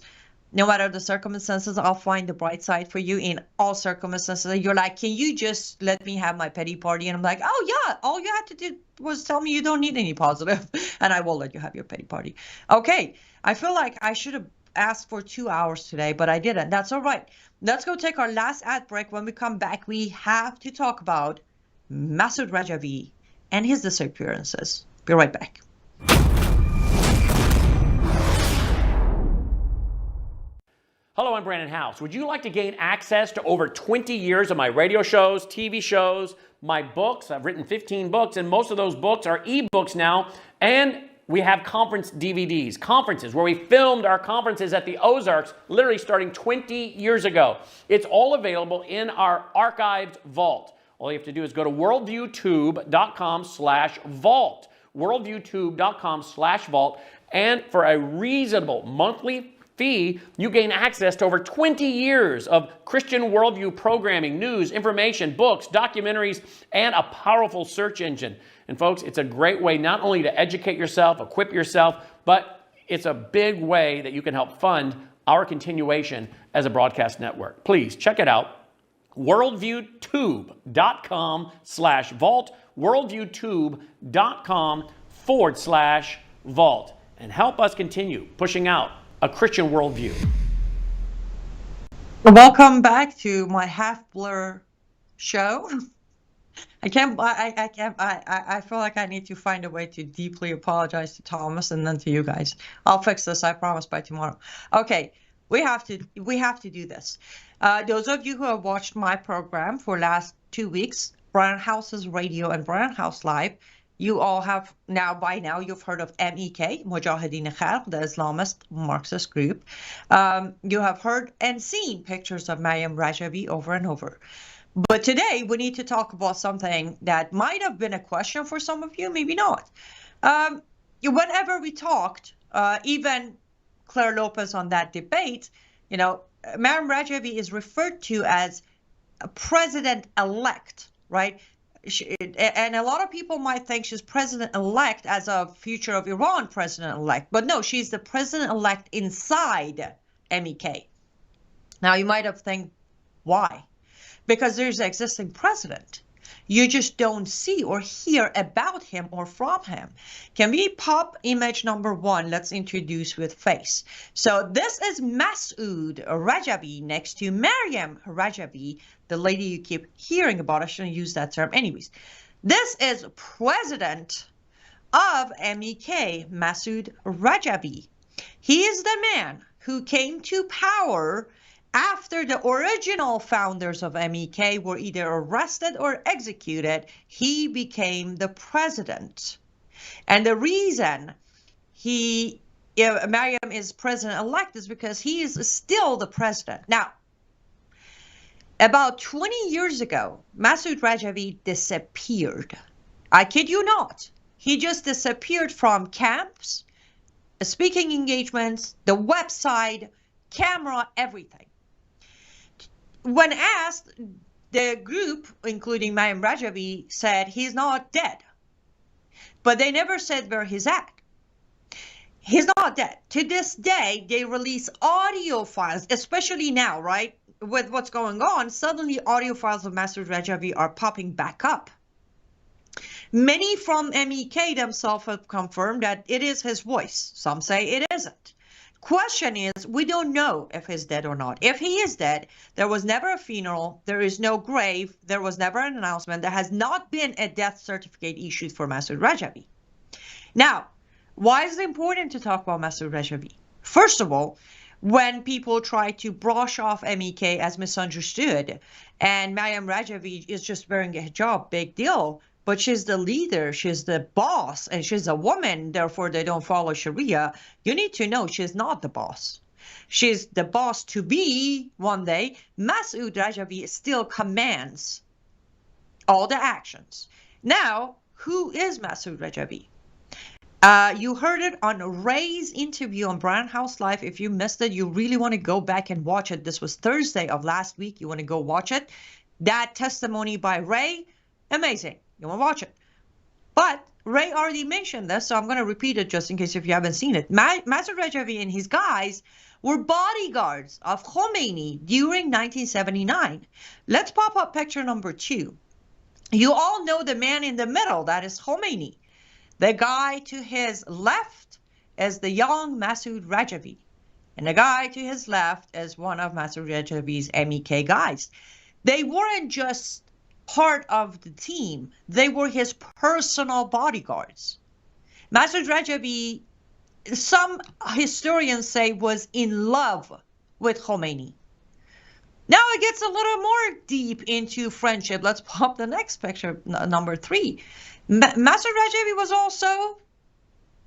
no matter the circumstances, I'll find the bright side for you in all circumstances. You're like, can you just let me have my pity party? And I'm like, oh yeah, all you had to do was tell me you don't need any positive, and I will let you have your pity party. Okay, I feel like I should have asked for 2 hours today, but I didn't. That's all right. Let's go take our last ad break. When we come back, we have to talk about Masoud Rajavi and his disappearances. Be right back. Hello, I'm Brandon House. Would you like to gain access to over 20 years of my radio shows, TV shows, my books? I've written 15 books, and most of those books are ebooks now. And we have conference DVDs, conferences where we filmed our conferences at the Ozarks, literally starting 20 years ago. It's all available in our archived vault. All you have to do is go to worldviewtube.com/vault, worldviewtube.com/vault, and for a reasonable monthly fee, you gain access to over 20 years of Christian worldview programming, news, information, books, documentaries, and a powerful search engine. And folks, it's a great way not only to educate yourself, equip yourself, but it's a big way that you can help fund our continuation as a broadcast network. Please check it out. worldviewtube.com/vault, worldviewtube.com/vault, and help us continue pushing out a Christian worldview. Welcome back to my half blur show. I feel like I need to find a way to deeply apologize to Thomas and then to you guys. I'll fix this, I promise, by tomorrow. Okay, we have to do this. Those of you who have watched my program for last 2 weeks, Brian House's Radio and Brian House Live, you all have by now you've heard of MEK, Mujahideen Khalq, the Islamist Marxist group. You have heard and seen pictures of Maryam Rajavi over and over. But today we need to talk about something that might have been a question for some of you, maybe not. Whenever we talked, even Claire Lopez on that debate, Maryam Rajavi is referred to as a president-elect, right? And a lot of people might think she's president-elect as a future of Iran president-elect. But no, she's the president-elect inside MEK. Now, you might have think, why? Because there's an existing president. You just don't see or hear about him or from him. Can we pop image number 1? Let's introduce with face. So this is Masoud Rajavi next to Maryam Rajavi, the lady you keep hearing about. I shouldn't use that term anyways. This is president of MEK, Masoud Rajavi. He is the man who came to power after the original founders of MEK were either arrested or executed. He became the president. And the reason Maryam is president-elect is because he is still the president. Now, about 20 years ago, Masoud Rajavi disappeared. I kid you not. He just disappeared from camps, speaking engagements, the website, camera, everything. When asked, the group, including Maryam Rajavi, said he's not dead. But they never said where he's at. He's not dead. To this day, they release audio files, especially now, right? With what's going on, suddenly audio files of Masoud Rajavi are popping back up. Many from MEK themselves have confirmed that it is his voice. Some say it isn't. Question is, we don't know if he's dead or not. If he is dead, there was never a funeral, there is no grave, there was never an announcement, there has not been a death certificate issued for Masoud Rajavi. Now, why is it important to talk about Masoud Rajavi? First of all, when people try to brush off MEK as misunderstood, and Maryam Rajavi is just wearing a hijab, big deal, but she's the leader, she's the boss, and she's a woman, therefore they don't follow Sharia. You need to know she's not the boss. She's the boss to be one day. Masoud Rajavi still commands all the actions. Now, who is Masoud Rajavi? You heard it on Ray's interview on Brown House Live. If you missed it, you really want to go back and watch it. This was Thursday of last week. You want to go watch it. That testimony by Ray, amazing. You want to watch it. But Ray already mentioned this, so I'm going to repeat it just in case if you haven't seen it. Masoud Rajavi and his guys were bodyguards of Khomeini during 1979. Let's pop up picture number 2. You all know the man in the middle. That is Khomeini. The guy to his left is the young Masoud Rajavi. And the guy to his left is one of Masoud Rajavi's MEK guys. They weren't just part of the team. They were his personal bodyguards. Masoud Rajavi, some historians say, was in love with Khomeini. Now it gets a little more deep into friendship. Let's pop the next picture, number 3. Masoud Rajavi was also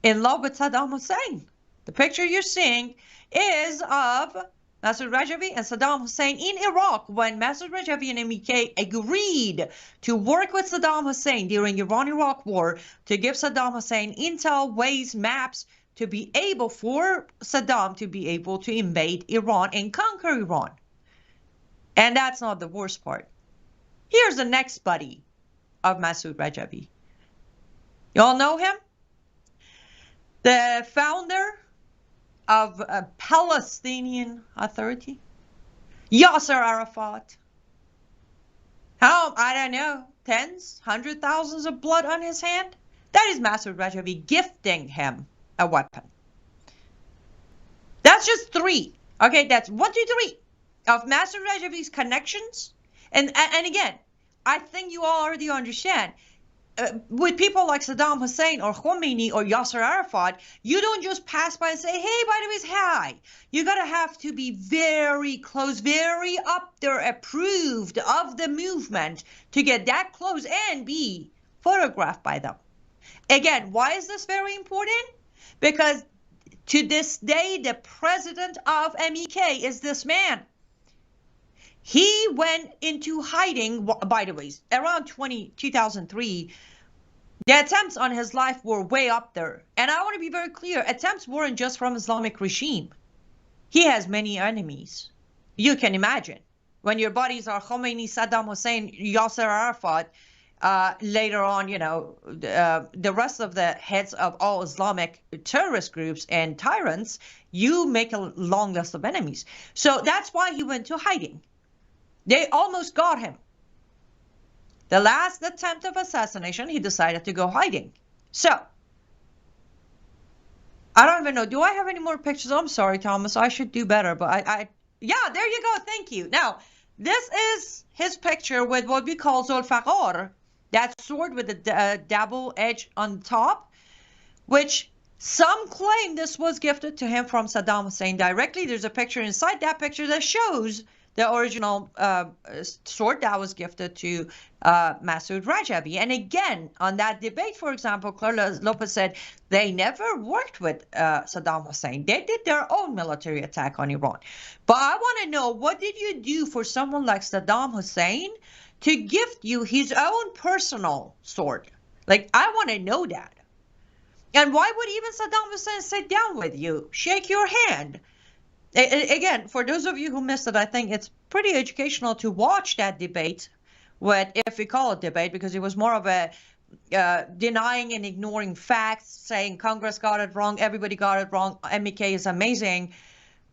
in love with Saddam Hussein. The picture you're seeing is of Masoud Rajavi and Saddam Hussein in Iraq when Masoud Rajavi and MEK agreed to work with Saddam Hussein during Iran-Iraq war to give Saddam Hussein intel, ways, maps to be able for Saddam to be able to invade Iran and conquer Iran. And that's not the worst part. Here's the next buddy of Masoud Rajavi. You all know him? The founder of a Palestinian Authority, Yasser Arafat. How, I don't know, tens, 100,000s of blood on his hand? That is Masoud Rajavi gifting him a weapon. That's just 3. Okay, that's 1, 2, 3 of Masoud Rajavi's connections. And again, I think you all already understand. With people like Saddam Hussein or Khomeini or Yasser Arafat, you don't just pass by and say, hey, by the way, hi. You gotta have to be very close, very up there, approved of the movement to get that close and be photographed by them. Again, why is this very important? Because to this day, the president of MEK is this man. He went into hiding, by the way, around 2003. The attempts on his life were way up there. And I want to be very clear, attempts weren't just from Islamic regime. He has many enemies. You can imagine. When your buddies are Khomeini, Saddam Hussein, Yasser Arafat, later on, you know, the rest of the heads of all Islamic terrorist groups and tyrants, you make a long list of enemies. So that's why he went to hiding. They almost got him. The last attempt of assassination, he decided to go hiding. So, I don't even know. Do I have any more pictures? I'm sorry, Thomas. I should do better. But yeah, there you go. Thank you. Now, this is his picture with what we call Zulfaqar, that sword with the double edge on top, which some claim this was gifted to him from Saddam Hussein directly. There's a picture inside that picture that shows the original sword that was gifted to Masoud Rajavi. And again, on that debate, for example, Claire Lopez said they never worked with Saddam Hussein. They did their own military attack on Iran. But I want to know, what did you do for someone like Saddam Hussein to gift you his own personal sword? Like, I want to know that. And why would even Saddam Hussein sit down with you, shake your hand? Again, for those of you who missed it, I think it's pretty educational to watch that debate, if we call it debate, because it was more of a denying and ignoring facts, saying Congress got it wrong, everybody got it wrong, MEK is amazing.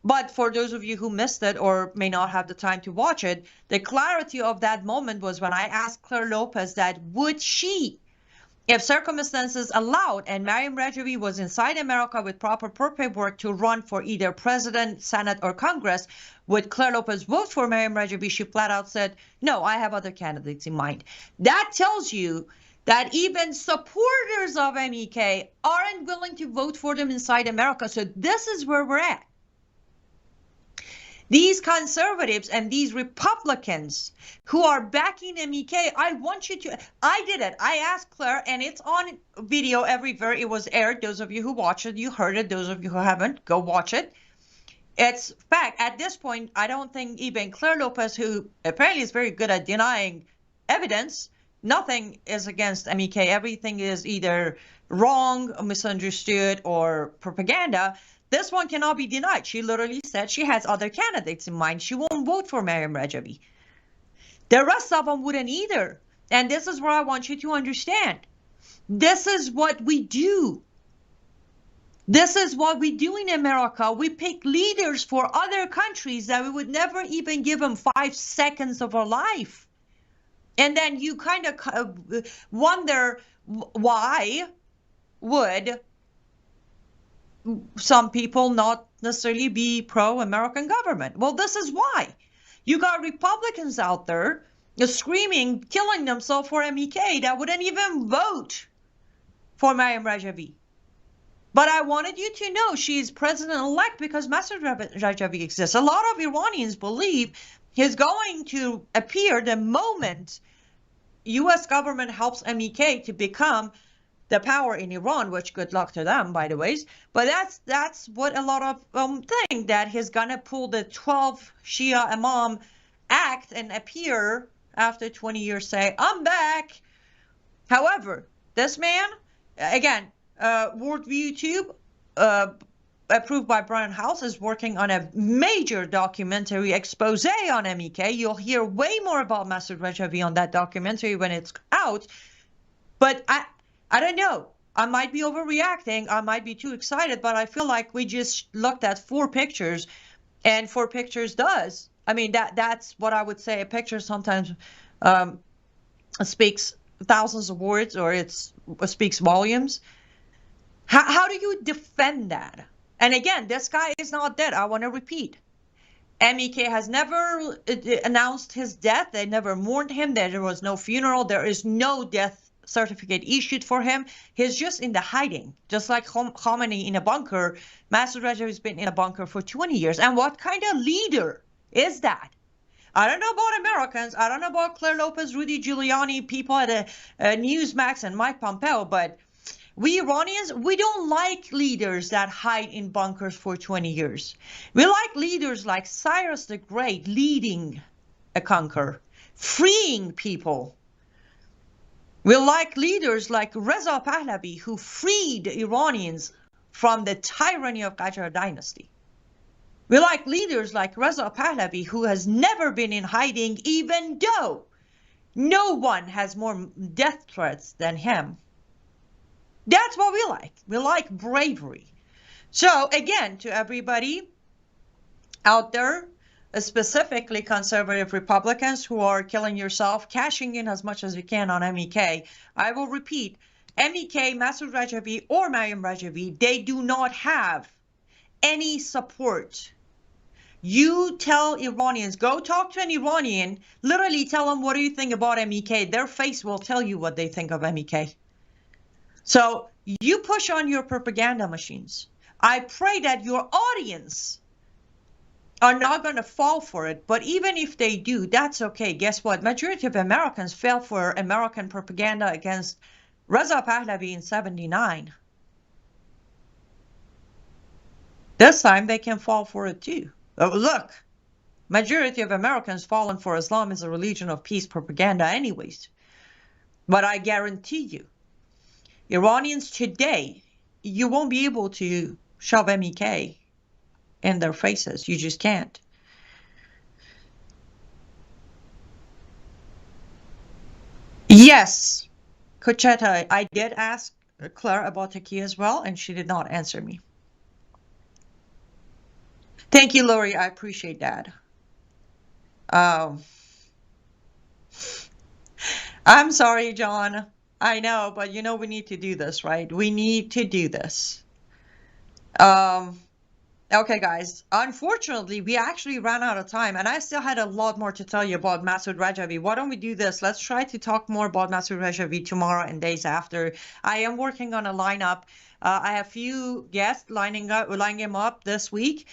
But for those of you who missed it or may not have the time to watch it, the clarity of that moment was when I asked Claire Lopez that would she, if circumstances allowed and Maryam Rajavi was inside America with proper paperwork to run for either president, Senate, or Congress, would Claire Lopez vote for Maryam Rajavi? She flat out said, no, I have other candidates in mind. That tells you that even supporters of MEK aren't willing to vote for them inside America. So this is where we're at. These conservatives and these Republicans who are backing MEK, I want you to, I did it. I asked Claire, and it's on video everywhere. It was aired. Those of you who watched it, you heard it. Those of you who haven't, go watch it. It's fact. At this point, I don't think even Claire Lopez, who apparently is very good at denying evidence, nothing is against MEK. Everything is either wrong, misunderstood, or propaganda. This one cannot be denied. She literally said she has other candidates in mind. She won't vote for Maryam Rajavi. The rest of them wouldn't either. And this is what I want you to understand. This is what we do. This is what we do in America. We pick leaders for other countries that we would never even give them 5 seconds of our life. And then you kind of wonder, why would some people not necessarily be pro-American government? Well, this is why. You got Republicans out there screaming, killing themselves for MEK that wouldn't even vote for Maryam Rajavi. But I wanted you to know she's president-elect because Masoud Rajavi exists. A lot of Iranians believe he's going to appear the moment U.S. government helps MEK to become the power in Iran, which good luck to them, by the way. But that's what a lot of them think, that he's going to pull the 12 Shia Imam act and appear after 20 years, say, I'm back. However, this man, again, Worldview Tube, approved by Brian House, is working on a major documentary expose on MEK. You'll hear way more about Masoud Rajavi on that documentary when it's out. But I don't know. I might be overreacting. I might be too excited, but I feel like we just looked at 4 pictures, and 4 pictures does. I mean, that's what I would say. A picture sometimes speaks thousands of words, or it speaks volumes. How do you defend that? And again, this guy is not dead. I want to repeat. MEK has never announced his death. They never mourned him. There was no funeral. There is no death certificate issued for him. He's just in the hiding. Just like Khamenei in a bunker, Masoud Rajavi has been in a bunker for 20 years. And what kind of leader is that? I don't know about Americans. I don't know about Claire Lopez, Rudy Giuliani, people at Newsmax, and Mike Pompeo, but we Iranians, we don't like leaders that hide in bunkers for 20 years. We like leaders like Cyrus the Great leading a conquer, freeing people. We like leaders like Reza Pahlavi, who freed Iranians from the tyranny of Qajar dynasty. We like leaders like Reza Pahlavi, who has never been in hiding, even though no one has more death threats than him. That's what we like. We like bravery. So again, to everybody out there, specifically conservative Republicans who are killing yourself, cashing in as much as you can on MEK, I will repeat, MEK, Masoud Rajavi, or Maryam Rajavi, they do not have any support. You tell Iranians, go talk to an Iranian, literally tell them, what do you think about MEK? Their face will tell you what they think of MEK. So you push on your propaganda machines. I pray that your audience are not going to fall for it. But even if they do, that's okay. Guess what? Majority of Americans fell for American propaganda against Reza Pahlavi in 79. This time they can fall for it too. Oh, look, majority of Americans fallen for Islam as a religion of peace propaganda anyways. But I guarantee you, Iranians today, you won't be able to shove MEK in their faces. You just can't. Yes, Cochetta, I did ask Claire about Turkey as well, and she did not answer me. Thank you, Lori. I appreciate that. I'm sorry, John. I know, but you know we need to do this, right? We need to do this. Okay, guys. Unfortunately, we actually ran out of time, and I still had a lot more to tell you about Masoud Rajavi. Why don't we do this? Let's try to talk more about Masoud Rajavi tomorrow and days after. I am working on a lineup. I have few guests lining him up this week.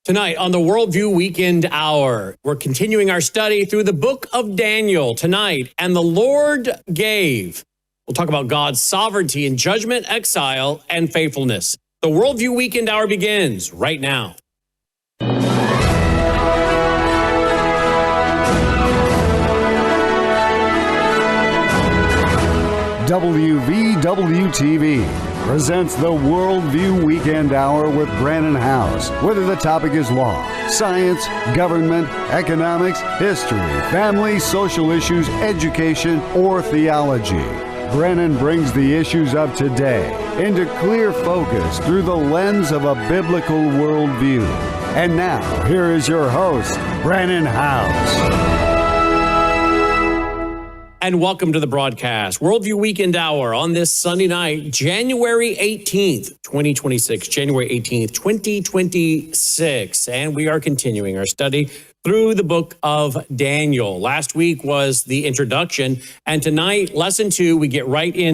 Tonight on the Worldview Weekend Hour, we're continuing our study through the book of Daniel tonight. And the Lord gave. We'll talk about God's sovereignty in judgment, exile, and faithfulness. The Worldview Weekend Hour begins right now. WVW-TV presents the Worldview Weekend Hour with Brannon Howse. Whether the topic is law, science, government, economics, history, family, social issues, education, or theology, Brannon brings the issues of today into clear focus through the lens of a biblical worldview. And now, here is your host, Brannon Howse. And welcome to the broadcast. Worldview Weekend Hour on this Sunday night, January 18th, 2026. January 18th, 2026. And we are continuing our study through the book of Daniel. Last week was the introduction. And tonight, lesson 2, we get right in.